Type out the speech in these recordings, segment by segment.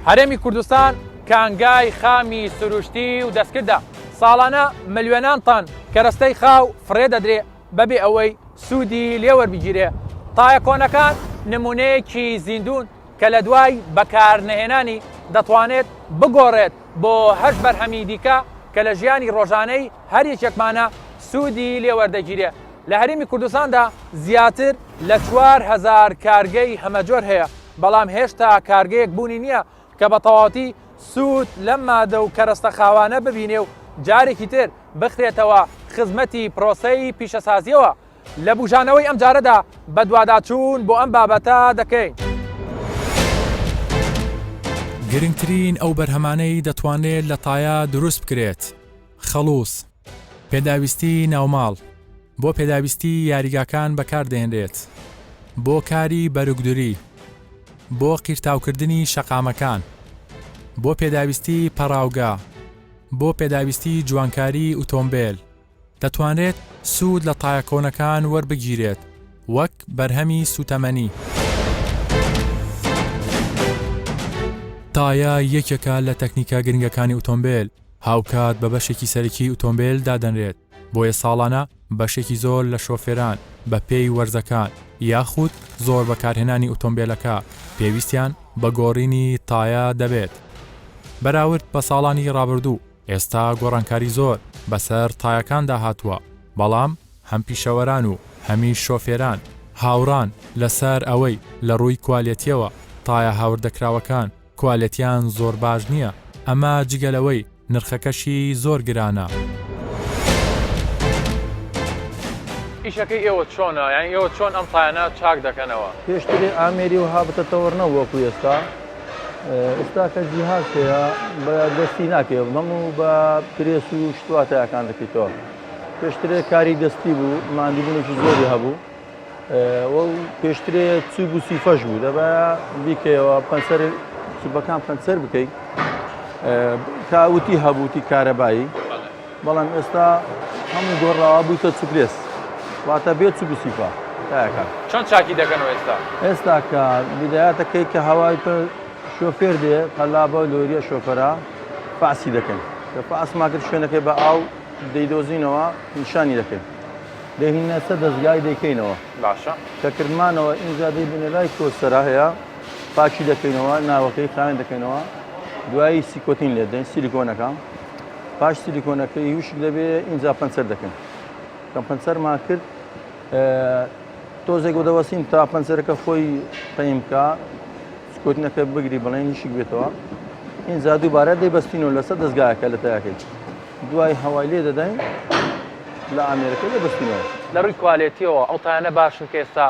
هەرێمی کوردستان کانگای خامی سروشتی و دەستکردە ساڵانە ملیۆنان تان کەرەستەی خاو فڕێ دەدرێ بەبێ ئەوەی سوودی لێوەربگیرێ. تایە کۆنەکان نمونەیەکی زیندوون کە لە دوای بەکارنەهێنانی دەتوانێت بگۆڕێت بۆ هەش بەرهەمی دیکە کە لە ژیانی ڕۆژانەی هەر یەکێکمانە سوودی لێوەردەگیرێ. لە هەرێمی کوردستاندا زیاتر لە 4000 کارگەی هەمەجۆر هەیە، بەڵام هێشتا کارگەیەک بوونی نییە کە بە تەواوەتی سوود لەم مادە و کەرەستە خاوانە ببینێ و جارێکی تر بخرێتەوە خزمەتی پرۆسەی پیشەسازیەوە. لە بوژانەوەی ئەم جارەدا بە دوواداچوون بۆ ئەم بابەتە دەکەین. گرنگترین ئەو بەرهەمانەی دەتوانێت لە تایە دروست بکرێت: خەڵووس، پێداویستی ناوماڵ، بۆ پێداویستی یاریگاکان بەکاردێنرێت، بۆ کاری بەروگدوری، بۆ قیرتاوکردنی شەقامەکان، بۆ پێداویستی پەراوگا، بۆ پێداویستی جوانکاری ئۆتۆمبیل. دەتوانرێت سوود لە تایە کۆنەکان وەربگیرێت وەک بەرهەمی سوتەمەنی. تایە یەکێکە لە تەکنیکە گرنگەکانی ئۆتۆمبیل، هاوکات بە بەشێکی سەرەکی ئۆتۆمبیل دادەنرێت، بۆیە ساڵانە بەشێکی زۆر لە شۆفێران بە پێی وەرزەکان یاخود زۆر بەکارهێنانی ئۆتۆمبیلەکە پێویستیان بە گۆڕینی تایە دەبێت. بەراورد بە ساڵانی ڕابردوو ئێستا گۆڕانکاری زۆر بەسەر تایەکاندا هاتووە، بەڵام هەم پیشەوەران و هەمیش شۆفێران هاوڕان لەسەر ئەوەی لە ڕووی کوالێتیەوە تایە هاوردەکراوەکان کوالێتیان زۆر باش نییە، ئەمە جگەلەوەی نرخەکەشی زۆر گرانە. ئیشەکەی ئێوە چۆنە؟ یان ئێوە چۆن ئەم تایانە چاک دەکەنەوە؟ پێشتری ئامێری و هابتەتەوەڕنەوە وەکو ئێستا کە جیهاز هەیە بە دەستی ناکەوە، هەموو بە پرێس و شتواتەکان دەکەیتەوە. پێشترێ کاری دەستی بوو، ماندووبوونێکی زۆری هەبوو، و پێشترێ چوب و سیفەش بوو، دەبا بیکەوە پەنسەر چوبەکان پەنسەر بکەیت، کاوتی هەبووتی کارەبایی، بەڵام ئێستا هەموو گۆڕاوە بوویتە چوپرێس، واتە بێت چوب و سیفە تایەکان. چۆن چاکی دەکەنەوە ئێستا؟ ئێستا کە بیدایەتەکەی کە هەوای شۆفێر دێ قەلابە لۆریە شۆفەرە فاسی دەکەن، کە فاسما کرد شوێنەکەی بە ئاو دەیدۆزینەوە نیشانی دەکەین، دەهینە سەر دەستگای دەیکەینەوە. باشە کە کردمانەوە ئینجا دەیبنێ لای کۆسەرا هەیە، پاکی دەکەینەوە، ناوەکەی خاوێن دەکەینەوە، دوایی سیکۆتین لێ دەین سیلیکۆنەکە، پاش سیلیکۆنەکەی وشک دەبێ ئینجا پەنسەر دەکەین. کە پەنسەرمان کرد تۆزێک دەوەسین تا پەنسەرەکە خۆی قەیم بکە، سکۆتینەکە بگری بڵێن نیشک بێتەوە، ئینجا دووبارە دەیبەستینەوە لەسەر دەستگایەکە لە تایەکەی، دوای هەوای لێ دەدەین لە ئامێرەکە دەبەستینەوە. لە ڕووی کوالێتیەوە ئەو تایانە باشن کە ئێستا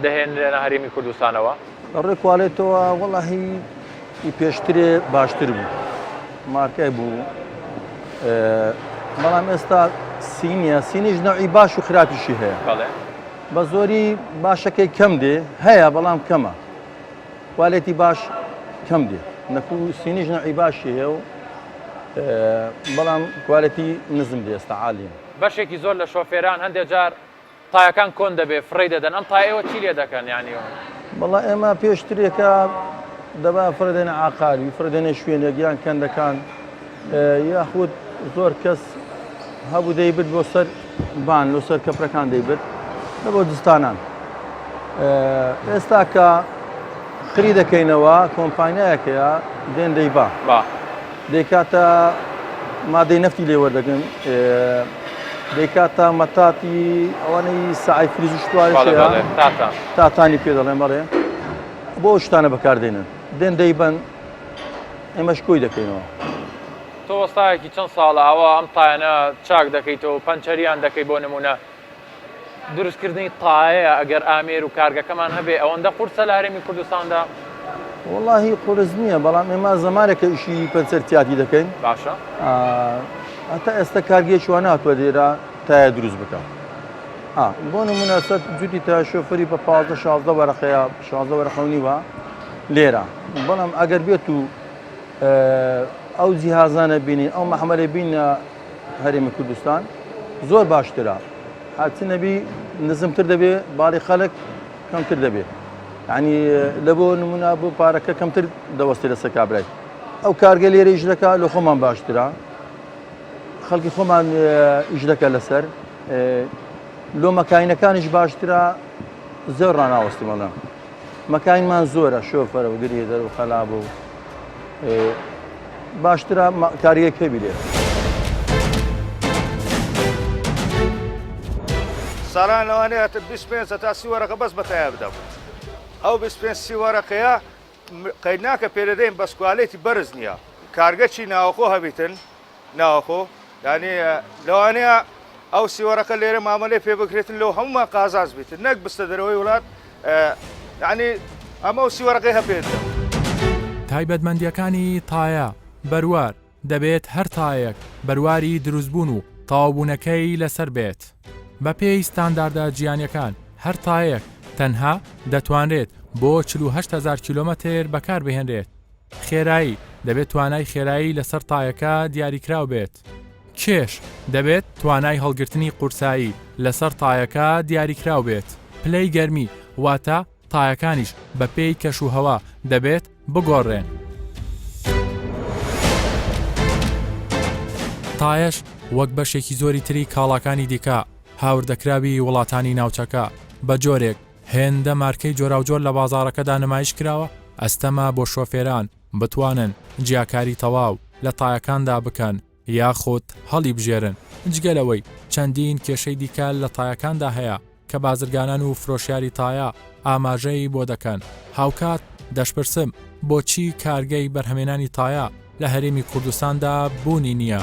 دەهێنرێنە هەرێمی کوردستانەوە؟ لە ڕووی کوالێتەوە وەڵاهی پێشترێ باشتر بوو، مارکای بوو، بەڵام ئێستا سینیە، سینیش نەوعی باش و خراپیشی هەیە. بە زۆری باشەکەی کەم دێ هەیە، بەڵام کەمە، کوالێتی باش کەم دێ، نەکو سینیش نەوعی باشی هەیە و بەڵام کوالێتی نزم دێ ئێستا عالیە. بەشێکی زۆر لە شۆفێران هەندێک جار تایەکان کۆن دەبێ فڕێ دەدەن، ئەم تایەوە چی لێ دەکەن یانی؟ بەڵا ئێمە پێشترێکە دەبا فڕدێنە عاقاری، فڕدێنە شوێنێکیان کەندەکان، یاخود زۆر کەس هەبوو دەیبت بۆ سەر بان لە سەر کەپرەکان دەیبت لە بۆ دستانان. ئێستا کە خری دەکەینەوە کۆمپانیایەکەیە دێن دەیبا دەیکاتە مادەی نەفتی لێ وەردەگرن، دەیکاتە مەتاتی ئەوانەی سعی فریز و شتوارێکەیە تاتانی پێ دەڵێن، بەڵێ بۆ شتانە بەکاردێنن، دێن دەیبەن، ئێمەش کۆی دەکەینەوە. تۆ وەستایەکی چەند ساڵە ئەوە ئەم تایانە چاک دەکەیتەوە، پەنچەریان دەکەی بۆ نمونە، دروستکردنی تایە ئەگەر ئامێر و کارگەکەمان هەبێ ئەوەندە قورسە لە هەرێمی کوردستاندا؟ وەڵاهی قورس نییە، بەڵام ئێمە زەمانێکە ئیشی پەنچەرتیاتی دەکەین. باشە هەتا ئێستا کارگێکی وانە هاتووە لێرە تایە دروست بکە. بۆ نمونە سەر جوتی تا شۆفەری بە 15-16 وەرەقەیە 16 وەرەقەونیوە لێرە، بەڵام ئەگەر بێت و ئەو جیهازانە بینی ئەو مەحمەلە بینە هەرێمی کوردستان زۆر باشترە، هاچی نەبی نزمتر دەبێ، باڵی خەڵک کەمتر دەبێت، یعنی لە بۆ نمونە بۆ پارەکە کەمتر دەوەستی لەسەر کابرای. ئەو کارگە لێرە ئیش دەکا لە خۆمان باشترا خەڵکی خۆمان ئیش دەکە لەسەر لۆ مەکاینەکانیش باشترا زۆر ڕناوەستی مەڵە مەکانمان زۆرە شۆفەرە و گرێدەر و خەلاب و باشترا کاریەکە بیرێ ساڵان لەوانەیە 25 تا 30 وەرەقە بەس بەتایە بدەم ئەو 25 وەرەقەیە قەید ناکە پێدەدەین بە سکوالێتی بەرز نییە کارگەچی ناوەخۆ هەبیتن ناوەخۆ ینی لەوانەیە ئەو سیوەرەکە لێرە مامەلەی پێ بکرێتن لەو هەمومان قازاز بیتن نەک بستە دەرەوەی وڵات ینی ئەمە و سیوەرەکەی هەپێتن تایبەتمەندیەکانی تایە بەروار دەبێت هەر تایەک بەرواری دروستبوون و تەواوبوونەکەی لەسەر بێت بە پێی ستانداردە جیهانیەکان هەر تایەک تەنها دەتوانرێت بۆ 48,000 کیلۆمەتر بەکار بهێنرێت خێرایی دەبێت توانای خێرایی لەسەر تایەکە دیاریکراو بێت کێش دەبێت توانای هەڵگرتنی قورسایی لەسەر تایەکە دیاریکراو بێت پلەی گەرمی واتە تایەکانیش بە پێی کەشوهەوا دەبێت بگۆڕێن تایەش وەک بەشێکی زۆری تری کاڵاکانی دیکە هاوردەکراوی وڵاتانی ناوچەکە بە جۆرێک هێندە مارکەی جۆراوجۆر لە بازارەکەدا نمایش کراوە ئەستەما بۆ شۆفێران بتوانن جیاکاری تەواو لە تایەکاندا بکەن یاخود هەڵی بژێرن جگەلەوەی چەندین کێشەی دیکە لە تایەکاندا هەیە کە بازرگانان و فرۆشیاری تایە ئاماژەی بۆ دەکەن هاوکات دەشپرسم بۆچی کارگەی بەرهەمێنانی تایە لە هەرێمی کوردستاندا بوونی نییە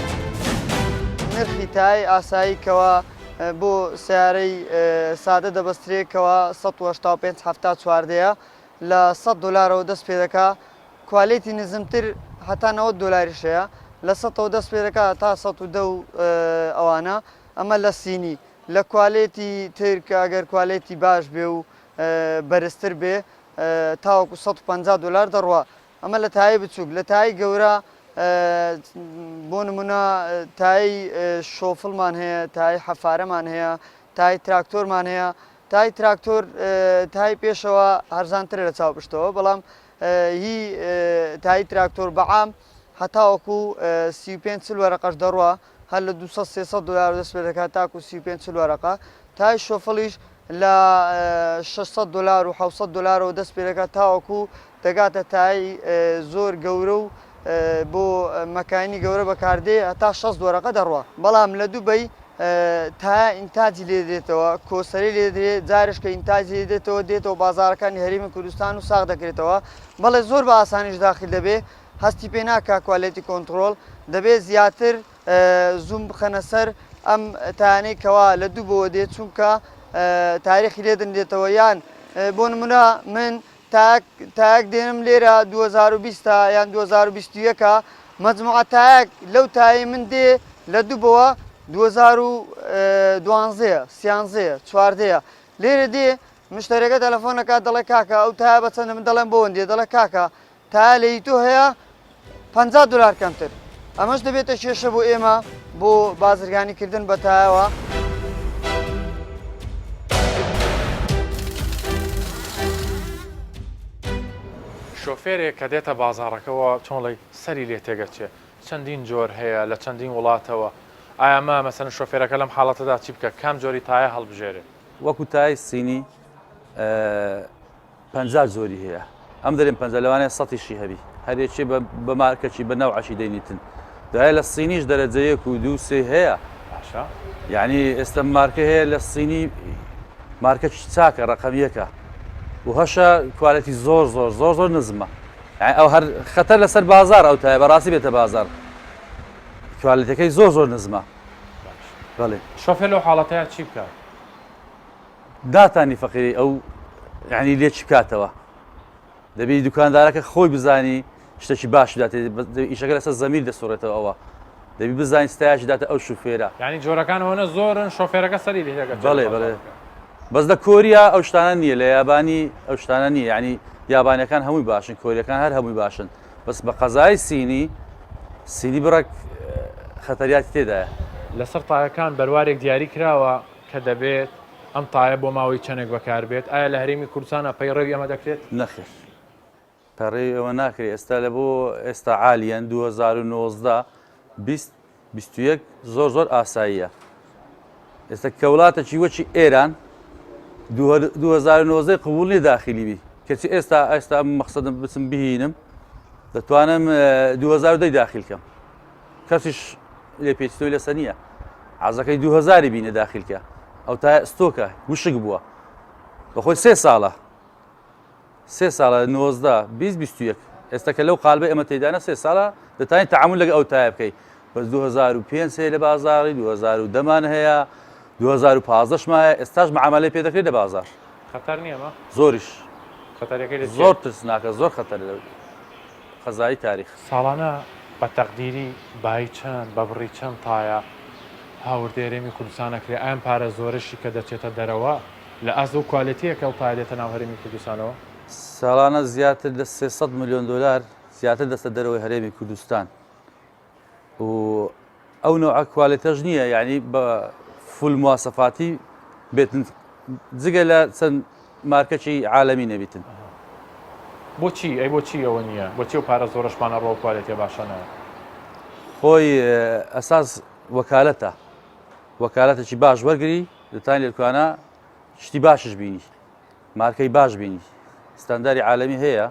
نرخی تای ئاساییکەوە بۆ سیارەی سادە دەبەسترێکەوە 185 چواردەیە لە $100 دەست پێ دەکا کوالێتی نزمتر هەتا $90 لە 100 دەست پێ دەکا تا 110 ئەوانە ئەمە لە سینی لە کوالێتی ترکە ئەگەر کوالێتی باش بێ و بەرزتر بێ تاوەکو $150 دەڕوە ئەمە لە تایی بچووک لە تایی گەورە بۆ نمونە تایی شۆفڵمان هەیە تایی حەفارەمان هەیە تایی تراکتۆرمان هەیە تایی تراکتۆر تایی پێشەوە هەرزانترە لە چاوپشتەوە بەڵام هی تایی تراکتۆر بەعام هەتاوەکو 35 وەرەقەش دەڕوە هەر لە $200-300 دەست پێ دەکات تاکو 35 وەرەقە تای شۆفڵیش لە $600 و $700 دەست پێ دەکات تاوەکو دەگاتە تایی زۆر گەورە و بۆ مەکانی گەورە بەکاردێ هەتا 60 وەرەقە دەڕوە بەڵام لە دووبەی تا ئینتاجی لێ دێتەوە کۆسەری لێ دێت جارش کە ئینتاجی لێ دێتەوە دێتەوە بازارەکانی هەرێمی کوردستان و ساغ دەکرێتەوە بەڵێ زۆر بە ئاسانیش داخل دەبێ هەستی پێ ناکا کوالێتی کۆنتترۆل دەبێت زیاتر زوم بخەنە سەر ئەم تانەی کەوا لە دوو بۆ دێت چونکە تاریخی لێ دەنێتەوە یان بۆ نمونە من تاک دێنم لێرە 2020 یان 2021 مەجموعە تایەک لەو تایی من دێ لە دوو بەوە 2012 13 لێرە دێ مشتەرەکە تەلەفۆنەکە دەڵێ کاکە ئەو تایە بە چەندە من دەڵێن بۆن دێ دەڵێ کاکە تایە لە ئیتۆ هەیە $50 کەمتر ئەمەش دەبێتە کێشە بۆ ئێمە بۆ بازرگانیکردن بە تایەوە شۆفێرێک کە دێتە بازارەکەەوە چۆنڵی سەری لێ تێگەچێ چەندین جۆر هەیە لە چەندین وڵاتەوە ئایامە مەسەن شۆفێرەکە لەم حاڵەتەدا چی بکە کام جۆری تایە هەڵبژێرێ وەکو تای سینی 50 زۆری هەیە ئەم دەرێن 50 لەوانەیە 100شی هەبی هەرێکی بە مارکەچی بە ناوعشی دەینیتن دوای لە سینیش دەرەجەیەک و دووسێ هەیە یعنی ئێستا مارکە هەیە لە سینی مارکەی چاکە ڕقەمیەکە و هەشە کوالەتی زۆر نزمە ئەو هەر خەتەر لەسەر بازار ئەو تایە بەڕاستی بێتە بازار کوالەتەکەی زۆر نزمە بەڵێ شۆفێر لەو حاڵەتەیە چی بکە داتانی فەقیری ئەو یعنی لێ چی بکاتەوە دەبی دوکاندارەکە خۆی بزانی شتێکی باش داتێ ئیشەکە لەسەر زەمیر دەسوڕێتەوە ئەوە دەبی بزانین ستایشی داتە ئەو شوفێرە یعنی جۆرەکان ئەوەنە زۆرن شۆفێرەکە سەری لێ تێگەچێت بەڵێ بەس لە کۆریا ئەو شتانە نییە لە یابانی ئەو شتانە نییە ینی یابانیەکان هەمووی باشن کۆریەکان هەر هەمووی باشن بەس بە قەزای سینی بڕێک خەتەریاتی تێدایە لەسەر تایەکان بەروارێک دیاری کراوە کە دەبێت ئەم تایە بۆ ماوەی چەندێک بەکار بێت ئایا لە هەرێمی کوردستانە پەیڕەوی ئەمە دەکرێت نەخێر پەڕێ ئەوە ناکرێت ئێستا لە بۆ ئێستا عالیان 2019 21 زۆر ئاساییە ئێستا کە وڵاتێکی وەکی ئێران 2019 قبول نی داخلی بی کەچی ئێستا مەقسەدم بچم بهینم دەتوانم 2010 داخلکەم کەسیش لێ پێچتۆی لەسەر نییە عەزەکەی 2000 بینە داخلکە ئەو تا ستۆکە وشک بووە بەخۆی 3 ساڵە 19 2021 ئێستا کە لەو قالبە ئەمە تێدانە 3 ساڵە دەتوانین تەعامل لەگە ئەو تایە بکەیت بەس 2005 هەیە لە بازاڕی 2010مان هەیە 2015 مایە ئێستاش معاملەی پێ دەکرێت لە بازار خەتەر نییە مە زۆریش خەتەرەکەی زۆر ترسناکە زۆر خەتەر خەزایی تاریخ ساڵانە بە تەقدیری بای چەند بە بڕی چەند تایە هاوردێرێمی کوردستانەکرێ ئەم پارە زۆرشی کە دەچێتە دەرەوە لە ئەز و کوالیتیەکە و پارێتە ناو هەرێمی کوردستانەوە ساڵانە زیاتر لە 300 میلیۆن دلار زیاتر دەستە دەرەوەی هەرێمی کوردستان و ئەو نوع کوالیتەش نییە یعنی بە فول مواسەفاتی بێتن جگە لە چەند مارکەی عالەمی نەبیتن بۆچی ئەوە نییە بۆچی و پارە زۆرشمانە ڕۆ کوالیتێ باشانەوە خۆی ئەساس وەکالەتێکی باش وەرگری دەتوانێت لێکوانە شتی باشش بینی مارکەی باش بینی ستانداری عالەمی هەیە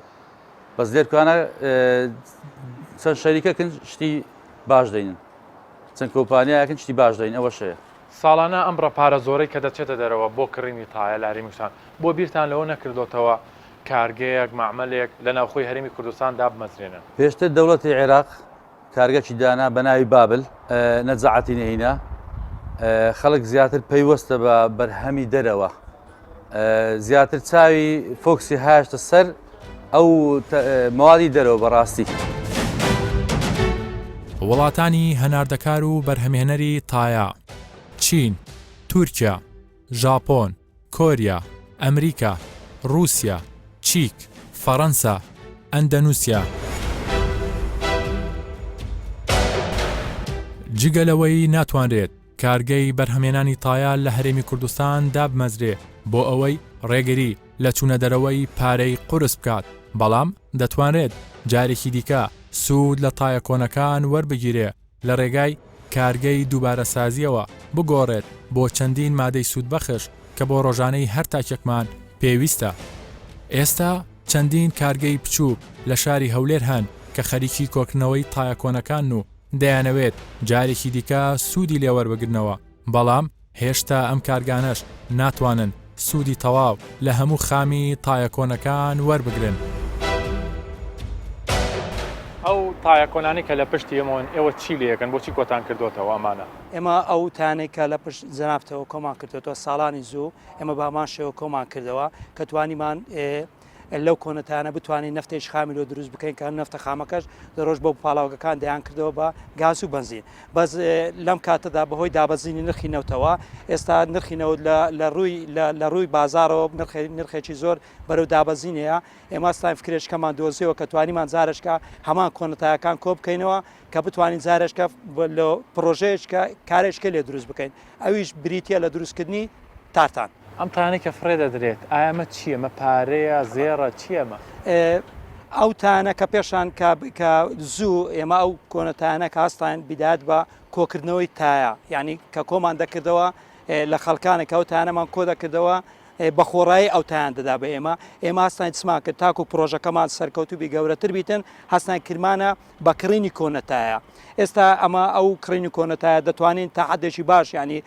بەس لێرکوانە چەند شەریکەکن شتی باش دەینن چەند کۆمپانیایەکن شتی باش دەین ئەوە شەیە ساڵانە ئەمڕە پارە زۆرەی کە دەچێتە دەرەوە بۆ کڕینی تایە لە هەرێمی کوردستان بۆ بیرتان لەوە نەکردوتەوە کارگەیەک معمەلێک لە ناوخۆی هەرێمی کوردستان دابمەزرێنن پێشتر دەوڵەتی عێراق کارگەکی دانا بە ناوی بابل نەجاعەتی نەهینە خەڵک زیاتر پەیوەستە بە بەرهەمی دەرەوە زیاتر چاوی فۆکسی هاشتە سەر ئەو ماوەی دەرەوە بەڕاستی وڵاتانی هەناردەکار و بەرهەمهێنەری تایە چین، تورکیا، ژاپۆن، کۆریا، ئەمریکا، رووسیا، چیک، فەڕەنسا، ئەندەنووسیا جگەلەوەی ناتوانرێت کارگەی بەرهەمێنانی تایە لە هەرێمی کوردستان دابمەزرێ بۆ ئەوەی ڕێگەری لە چوونە دەرەوەی پارەی قورس بکات بەڵام دەتوانرێت جارێکی دیکە سوود لە تایە کۆنەکان وەربگیرێ لە ڕێگای کارگەی دووبارەسازیەوە بگۆڕێت بۆ چەندین مادەی سوودبەخش کە بۆ ڕۆژانەی هەر تاکێکمان پێویستە. ئێستا چەندین کارگەی بچووک لە شاری هەولێر هەن کە خەریکی کۆکردنەوەی تایە کۆنەکان و دەیانەوێت جارێکی دیکە سوودی لێوەربگرنەوە بەڵام هێشتا ئەم کارگانەش ناتوانن سوودی تەواو لە هەموو خامی تایە کۆنەکان وەربگرن. ئەو تایە کۆنانی کە لە پشتی ئێمەون ئێوە چی لێکن بۆچی کۆتان کردوتەوە ئەمانە ئێمە ئەو تانێک کە لە پشت زەنافتەوە کۆمان کردوەوە ساڵانی زوو ئێمە بامان شێوە کۆمان کردەوە کە توانیمان لەو کۆنەتانە بتوانین نفتێش خامیلۆ دروست بکەین کە نفتە خامەکەش دەڕۆژ بۆ پاڵاوگەکان دەیان کردەوە بە گاز و بنزین بەس لەم کاتەدا بەهۆی دابەزینی نرخی نەوتەوە ئێستا نرخی نەوت لە ڕووی بازارەوە نرخێکی زۆر بەرەو دابەزینەیە ئێمە ستاین فکرێشکەمان دۆزیەوە کە توانیمان زارشکە هەمان کۆنەتایەکان کۆ بکەینەوە کە بتوانین زارشکە لە پرۆژەیەشکە کارێشکە لێ دروست بکەین ئەویش بریتە لە دروستکردنی تارتان. ئەم تانێک کە فرێ دەدرێت ئایامە چییە مە پارەیە زێڕە چیەمە ئەو تانە کە پێشان کە زوو ئێمە ئەو کۆنەتانە کاستان بیدات بە کۆکردنەوەی تایە یعنی کە کۆمان دەکردەوە لە خەڵکانێک ئەو تانەمان کۆ دەکردەوە بە خۆڕایی ئەو تایان دەدا بە ئێمە هەستان چمان کرد تاکو پرۆژەکەمان سەرکەوتوبی گەورەتر بیتن هەستان کرمانە بە کڕینی کۆنەتایە ئێستا ئەمە ئەو کڕینی کۆنەتایە دەتوانین تا حدێکی باش ینی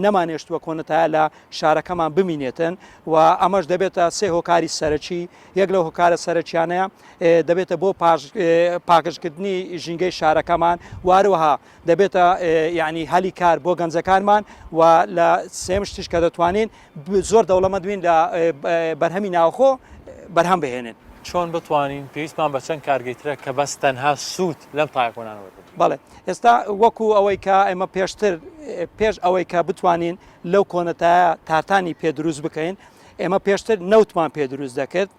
نەمانێشتووە کۆنەتایە لە شارەکەمان بمینێتن و ئەمەش دەبێتە سێ هۆکاری سەرەکی یەک لەو هۆکارە سەرەکیانەیە دەبێتە بۆ پاکشکردنی ژینگەی شارەکەمان واروەها دەبێتە ینی هەلی کار بۆ گەنجەکانمان و لە سێمشتش کە دەتوانین زۆر دەوڵەمەند بین لە بەرهەمی ناوخۆ بەرهەم بهێنن. چۆن بتوانین پێویستمان بە چەند کارگەیترە کە بەس تەنها سوود لەم تایەکۆنانەوە بەڵێ ئێستا وەکو ئەوەی کە ئێمە پێش ئەوەی کە بتوانین لەو کۆنەتایە تارتانی پێدروست بکەین ئێمە پێشتر نەوتمان پێدروست دەکرد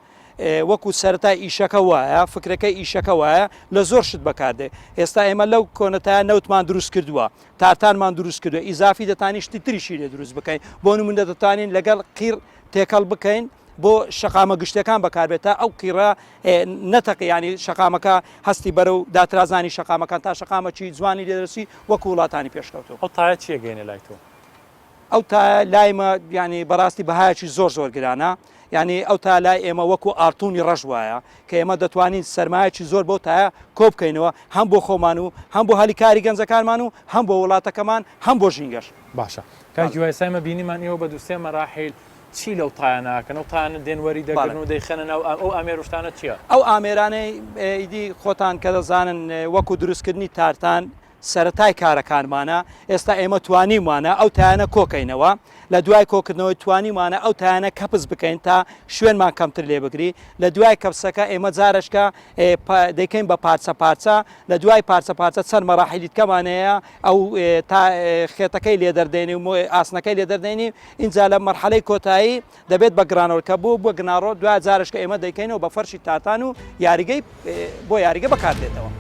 وەکو سەرەتای ئیشەکە وایە فکرەکەی ئیشەکە وایە لە زۆر شت بەکاردێ ئێستا ئێمە لەو کۆنەتایە نەوتمان دروست کردووە تارتانمان دروست کردووە ئیزافی دەتانی شتی تریشی لێ دروست بکەین بۆ نمونە دەتوانین لەگەڵ قیر تێکەڵ بکەین بۆ شقامە گشتەکان بەکاربێتە ئەو قیڕە نەتەقی ینی شقامەکە هەستی بەرە و داترازانی شقامەکان تا شقامەکی جوانی لێدەرسی وەکو وڵاتانی پێشکەوتەوە. ئەو تایە چیە گەینە لای تۆ؟ ئەو تا لایمە ینی بەڕاستی بەهایەکی زۆر گرانە، ینی ئەو تا لای ئێمە وەکو ئارتونی ڕەش وایە کە ئێمە دەتوانین سەرمایەکی زۆر بۆ تایە کۆ بکەینەوە هەم بۆ خۆمان و هەم بۆ هەلیکاری گەنجەکانمان و هەم بۆ وڵاتەکەمان هەم بۆ ژینگەش. باشە کاکی وایسایمە بینیمان ئێوە بە دووسێ مەراحیل چی لەو تایاناکەن ئەو تایانە دێنوەری دەگەن و دەیخەنە ناو ئەو ئامێرشتانە چییە؟ ئەو ئامێرانەی ئیدی خۆتان کە دەزانن وەکو دروستکردنی تارتان سەرەتای کارەکانمانە ئێستا ئێمە توانیمانە ئەو تایانە کۆکەینەوە لە دوای کۆکردنەوەی توانیمانە ئەو تایانە کەپز بکەین تا شوێنمان کەمتر لێ بگری لە دوای کەپسەکە ئێمە جارشکە دەیکەین بە پارچە لە دوای پارچە چەند مەراحیلی کەمانەیە ئەو تا خێتەکەی لێ دەردێنی و ئاسنەکەی لێ دەردێنی اینجا لە مەرحەلەی کۆتایی دەبێت بە گرانەوەکە بۆ گناڕۆ دوای جارشکە ئێمە دەیکەینەوە بە فەرشی تاتان و یاریگەی بۆ یاریگە بەکاردێتەوە.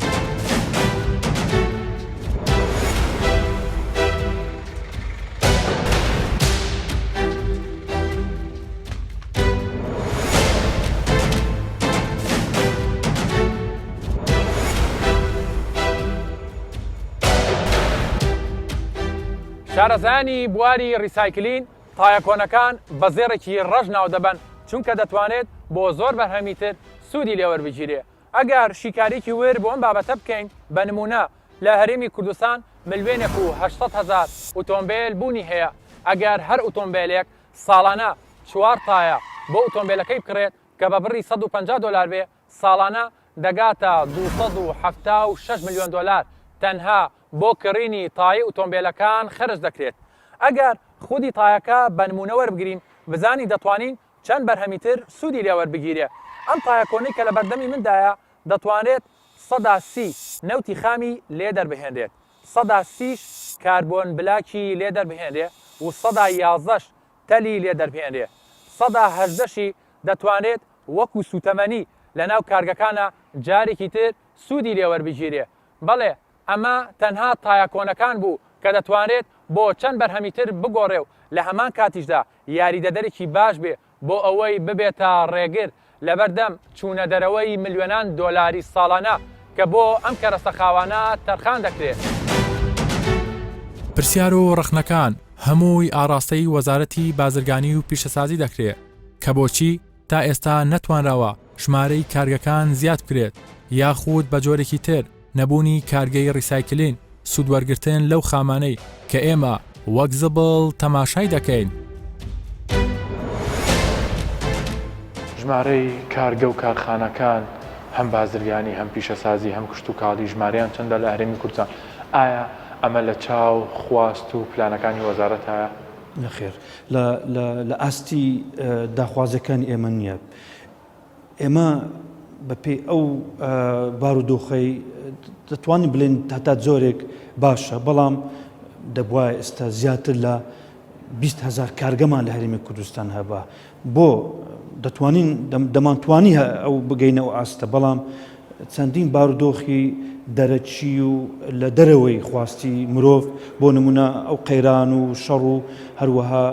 شارەزانی بواری ڕیسایکلین تایە کۆنەکان بە زێڕێکی ڕەش ناو دەبن چونکە دەتوانێت بۆ زۆر بەرهەمیتر سوودی لێوەربگیرێ. ئەگەر شیکاریکی ور بۆ ئەم بابەتە بکەین بە نمونە لە هەرێمی کوردستان ملیۆنێک و 800,000 ئۆتۆمبیل بوونی هەیە. ئەگەر هەر ئۆتۆمبیلێک ساڵانە 4 تایە بۆ ئۆتۆمبیلەکەی بکڕێت کە بە بڕی $150 بێ ساڵانە دەگاتە $276 ملیۆن تەنها بۆ کڕینی تای ئۆتۆمبیلەکان خرج دەکرێت. ئەگەر خودی تایەکە بە نمونە وەربگرین بزانی دەتوانین چەند بەرهەمیتر سوودی لێوەربگیرێ. ئەم تایەکۆنەی کە لە بەردەمی مندایە دەتوانێت 130 نەوتی خامی لێ دەربهێنرێت 130 کاربۆن بلاکی لێ دەربهێنرێ و 111 تەلی لێ دەربهێنرێ 118 دەتوانێت وەکو سوتەمەنی لە ناو کارگەکانە جارێکی تر سوودی لێوەربگیرێ. بەڵێ ئەمە تەنها تایەکۆنەکان بوو کە دەتوانێت بۆ چەند بەرهەمیتر بگۆڕێ و لە هەمان کاتیشدا یاریدەدەرێکی باش بێ بۆ ئەوەی ببێتە ڕێگر لەبەردەم چوونە دەرەوەی ملیۆنان دۆلاری ساڵانە کە بۆ ئەم کەرەستەخاوانە تەرخان دەکرێت. پرسیار و ڕخنەکان هەمووی ئاراستەی وەزارەتی بازرگانی و پیشەسازی دەکرێت کە بۆچی تا ئێستا نەتوانراوە ژمارەی کارگەکان زیاد بکرێت یاخود بە جۆرێکی تر نەبوونی کارگەی ڕیسایکلین سوودوەرگرتن لەو خامانەی کە ئێمە وەک زبڵ تەماشای دەکەین. ژمارەی کارگە و کارخانەکان هەم بازرگانی هەم پیشەسازی هەم کشت و کاڵی ژمارەیان چەندە لە هەرێمی کوردستان؟ ئایا ئەمە لە چاو خواست و پلانەکانی وەزارەت هەیە؟ نەخێر لە ئاستی داخوازەکانی ئێمە نییە. ئێمە بەپێی ئەو بارودۆخەی دەتوانین بڵێن هەتا زۆرێک باشە، بەڵام دەبوایە ئێستا زیاتر لە 20,000 کارگەمان لە هەرێمی کوردستان هەبە بۆ دەتوانین دەمانتوانی ئەو بگەینەوە ئاستە، بەڵام چەندین بارودۆخی دەرەچی و لە دەرەوەی خواستی مرۆڤ بۆ نمونە ئەو قەیران و شەڕ و هەروەها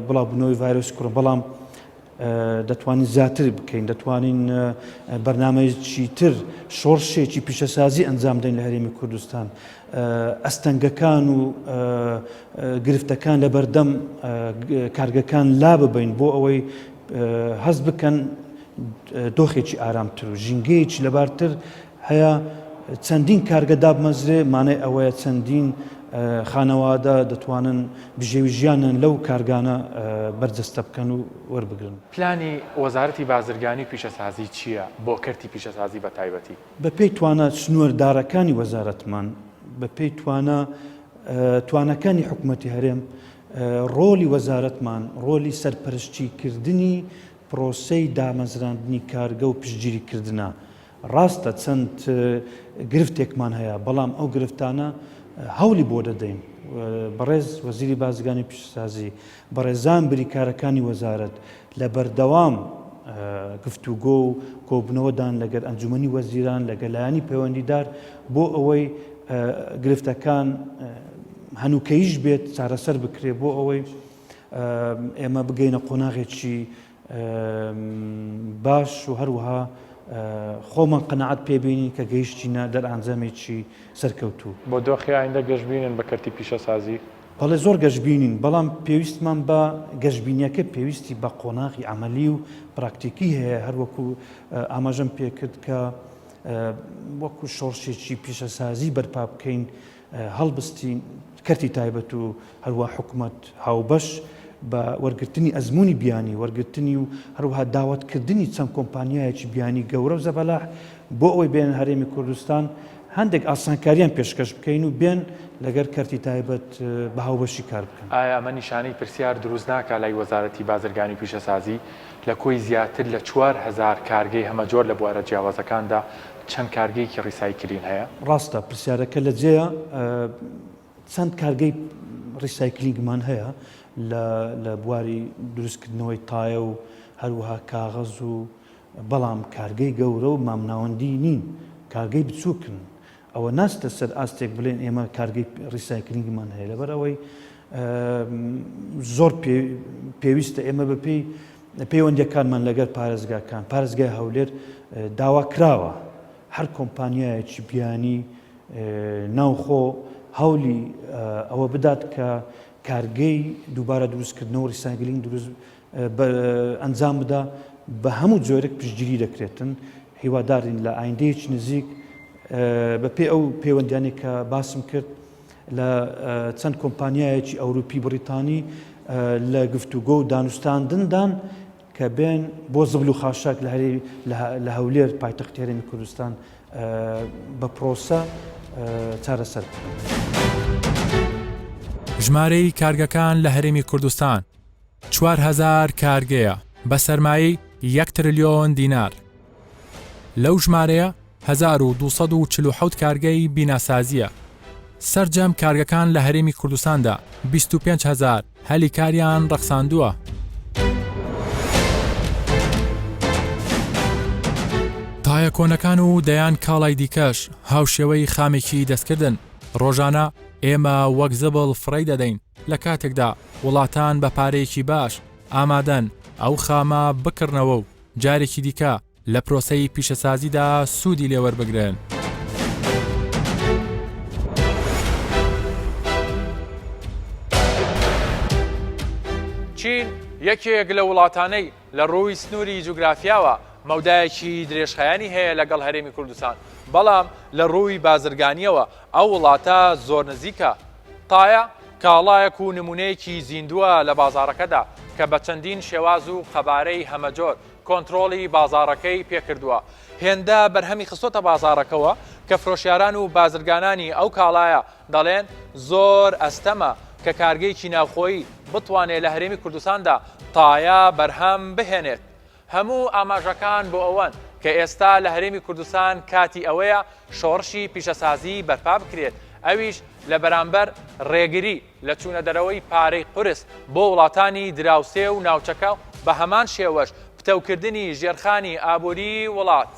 بڵاوبوونەوەی ڤایرۆسی کوڕ، بەڵام دەتوانین زیاتر بکەین، دەتوانین بەرنامەیەکی تر شۆڕشێکی پیشەسازی ئەنجام دەین لە هەرێمی کوردستان. ئەستەنگەکان و گرفتەکان لە بەردەم کارگەکان لا ببین بۆ ئەوەی هەست بکەن دۆخێکی ئارامتر و ژینگەیەکی لەبارتر هەیە. چەندین کارگە دابمەزرێ مانای ئەوەیە چەندین خانەوادە دەتوانن بژێوی ژیانن لەو کارگانە بەرجەستە بکەن و وەربگرن. پلانی وەزارەتی بازرگانی و پیشەسازی چییە بۆ کەرتی پیشەسازی بە تایبەتی؟ بەپێی توانە سنووردارەکانی وەزارەتمان، بەپێی توانەکانی حکوومەتی هەرێم، ڕۆلی وەزارەتمان ڕۆلی سەرپەرشتیکردنی پرۆسەی دامەزراندنی کارگە و پشتگیریکردنە. ڕاستە چەند گرفتێکمان هەیە، بەڵام ئەو گرفتانە هەولی بۆ دەدەین. بەڕێز وەزیری بازرگانی پیشەسازی، بەڕێزان بریکارەکانی وەزارەت لە بەردەوام گفتوگۆ و کۆبنەوەدان لەگەر ئەنجومەنی وەزیران لەگەر لایەنی پەیوەندیدار بۆ ئەوەی گرفتەکان هەنووکەیش بێت چارەسەر بکرێ، بۆ ئەوەی ئێمە بگەینە قۆناغێکی باش و هەروەها خۆمان قەنەعەت پێبینین کە گەیشتینە دەرئانجامێکی سەرکەوتوو. بۆ دۆخی ئایندە گەشتبینن بە کەرتی پیشەسازی؟ بەڵێ زۆر گەشتبینین، بەڵام پێویستمان بە گەشتبینیەکە پێویستی بە قۆناغی عملی و پراکتیکی هەیە، هەروەکو ئاماژەم پێکرد کە وەکو شۆڕشێکی پیشەسازی بەرپا بکەین، هەڵبستین کەرتی تایبەت و هەروە حکوومەت هاوبەش بە وەرگرتنی ئەزمموی بیانی، وەرگرتنی و هەروەها داوەتکردنی چەند کۆمپانیایەکی بیانی گەورە و زەبەلاح بۆ ئەوەی بێن هەرێمی کوردستان هەندێک ئاسانکاریان پێشکەش بکەین و بێن لەگەر کەرتی تایبەت بە هاوبەشی کار بکەن. ئایا ئەمە نیشانەی پرسیار دروست ناکە لای وەزارەتی بازرگانی و پیشەسازی لە کۆی زیاتر لە 4,000 کارگەی هەمەجۆر لە بوارە جیاوازەکاندا چەند کارگەیەکی ڕیسایکلین هەیە؟ ڕاستە پرسیارەکە لە جێە چەند کارگەی ڕیسایکلینگمان هەیە لە بواری دروستکردنەوەی تایە و هەروەها کاغەز و بەڵام کارگەی گەورە و مامناوەندی نین، کارگەی بچووکن. ئەوە ناستە سەر ئاستێک بڵێن ئێمە کارگەی ڕیسایکلینگمان هەیە، لەبەر ئەوەی زۆر پێویستە ئێمە بەپێی پەیوەندیەکانمان لەگەر پارێزگاکان، پارێزگای هەولێر داوا کراوە هەر کۆمپانیایەکی بیانی ناوخۆ هەولی ئەوە بدات کە کارگەی دووبارە دروستکردنەوە و ڕیسایکلینگ دروست ئەنجام بدا بە هەموو جۆرێک پشتگیری دەکرێتن. هیوادارین لە ئایندەیەکی نزیک بەپێی ئەو پەیوەندیانێک کە باسم کرد لە چەند کۆمپانیایەکی ئەوروپی بریتانی لە گفتوگۆ و دانوستاندندان کە بێن بۆ زبل و خاشاک لە هەولێر پایتەختی هەرێمی کوردستان بە پرۆسە چارەسەر بکەن. ژمارەی کارگەکان لە هەرێمی کوردستان 4,000 کارگەیە بە سەرمایی 1 تریلیۆن دینار. لەو ژمارەیە 1247 کارگەی بیناسازیە. سەرجەم کارگەکان لە هەرێمی کوردستاندا 25,000 هەلی کاریان ڕەخساندووە. تایە کۆنەکان و دەیان کاڵای دیکەش هاوشێوەی خامێکی دەستکردن. ڕۆژانە ئێمە وەک زبڵ فڕی دەدەین لە کاتێکدا وڵاتان بە پارەیەکی باش ئامادەن ئەو خامە بکڕنەوە و جارێکی دیکە لە پرۆسەی پیشەسازیدا سوودی لێوەربگرن. چین یەکێک لە وڵاتانەی لە ڕووی سنووری جوگرافیاوە مەودایەکی درێژخایانی هەیە لەگەڵ هەرێمی کوردستان، بەڵام لە ڕووی بازرگانیەوە ئەو وڵاتە زۆر نزیکە. تایە کاڵایەک و نمونەیەکی زیندووە لە بازارەکەدا کە بە چەندین شێواز و قەبارەی هەمەجۆر کۆنتڕۆڵی بازارەکەی پێکردووە. هێندە بەرهەمی خستۆتە بازارەکەەوە کە فرۆشیاران و بازرگانانی ئەو کاڵایە دەڵێن زۆر ئەستەمە کە کارگەیەکی ناوخۆیی بتوانێت لە هەرێمی کوردستاندا تایە بەرهەم بهێنێت. هەموو ئاماژەکان بۆ ئەوەن کە ئێستا لە هەرێمی کوردستان کاتی ئەوەیە شۆڕشی پیشەسازی بەرپا بکرێت، ئەویش لە بەرامبەر ڕێگری لە چوونە دەرەوەی پارەی قورس بۆ وڵاتانی دراوسێ و ناوچەکە بە هەمان شێوەش پتەوکردنی ژێرخانی ئابووری وڵات.